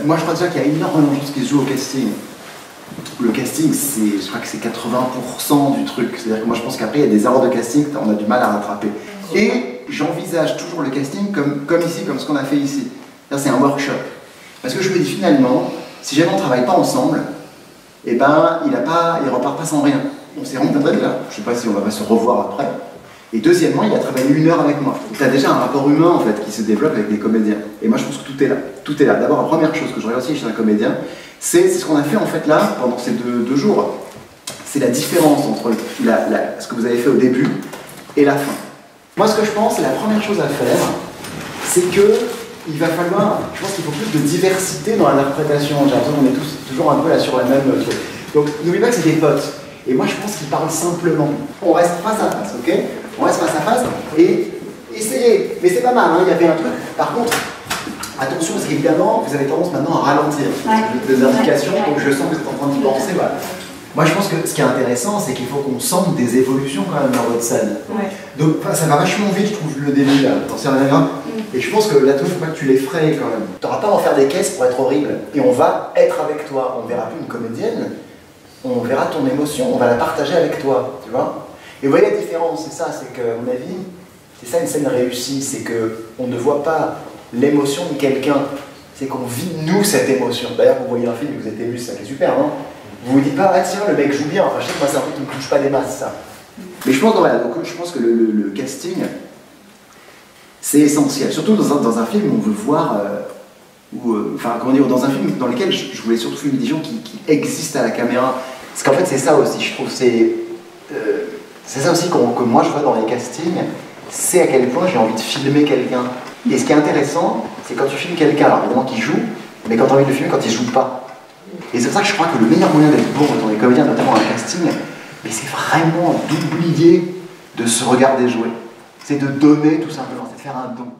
moi je crois déjà qu'il y a énormément de choses qui se jouent au casting. Le casting, je crois que c'est 80% du truc. C'est-à-dire que moi je pense qu'après il y a des erreurs de casting, on a du mal à rattraper. Et j'envisage toujours le casting comme ici, comme ce qu'on a fait ici. C'est un workshop. Parce que je me dis finalement, si jamais on ne travaille pas ensemble, eh ben, il repart pas sans rien. On s'est rencontrés déjà, je ne sais pas si on va se revoir après. Et deuxièmement, il a travaillé 1 heure avec moi. Tu as déjà un rapport humain en fait qui se développe avec des comédiens. Et moi je pense que tout est là. Tout est là. D'abord, la première chose que je regarde aussi chez un comédien, c'est ce qu'on a fait en fait là, pendant ces deux jours. C'est la différence entre ce que vous avez fait au début et la fin. Moi ce que je pense, c'est la première chose à faire, c'est que il va falloir, je pense qu'il faut plus de diversité dans l'interprétation. J'ai l'impression qu'on est tous toujours un peu là sur la même truc. Donc n'oubliez pas que c'est des potes. Et moi je pense qu'ils parlent simplement. On reste face à face, ok? On reste face à face et essayez. Mais c'est pas mal, hein, il y avait un truc. Par contre, attention parce qu'évidemment, vous avez tendance maintenant à ralentir. Des indications, donc je sens que vous êtes en train d'y penser. Voilà. Moi je pense que ce qui est intéressant, c'est qu'il faut qu'on sente des évolutions quand même dans votre scène. Ouais. Donc ça va vachement vite, je trouve, le début là, dans ces diagrammes. Et je pense que là, il ne faut pas que tu les frayes quand même. Tu n'auras pas à en faire des caisses pour être horrible. Et on va être avec toi. On ne verra plus une comédienne, on verra ton émotion, on va la partager avec toi, tu vois. Et vous voyez la différence, c'est ça, c'est qu'à mon avis, c'est ça une scène réussie, c'est qu'on ne voit pas l'émotion de quelqu'un, c'est qu'on vit nous cette émotion. D'ailleurs, vous voyez un film et vous êtes ému, c'est ça qui est super, non? Vous vous dites pas, ah tiens, le mec joue bien, enfin je sais que moi c'est un truc qui ne me touche pas des masses, ça. Mais je pense, voilà, donc, je pense que le casting, c'est essentiel, surtout dans un film où on veut voir, enfin comment dire, dans un film dans lequel je voulais surtout filmer des gens qui existent à la caméra. Parce qu'en fait c'est ça aussi, je trouve, c'est ça aussi que moi je vois dans les castings, c'est à quel point j'ai envie de filmer quelqu'un. Et ce qui est intéressant, c'est quand tu filmes quelqu'un, alors évidemment qui joue, mais quand tu as envie de le filmer quand il joue pas. Et c'est pour ça que je crois que le meilleur moyen d'être bon dans les comédiens, notamment dans le casting, mais c'est vraiment d'oublier de se regarder jouer. C'est de donner tout simplement, c'est de faire un don.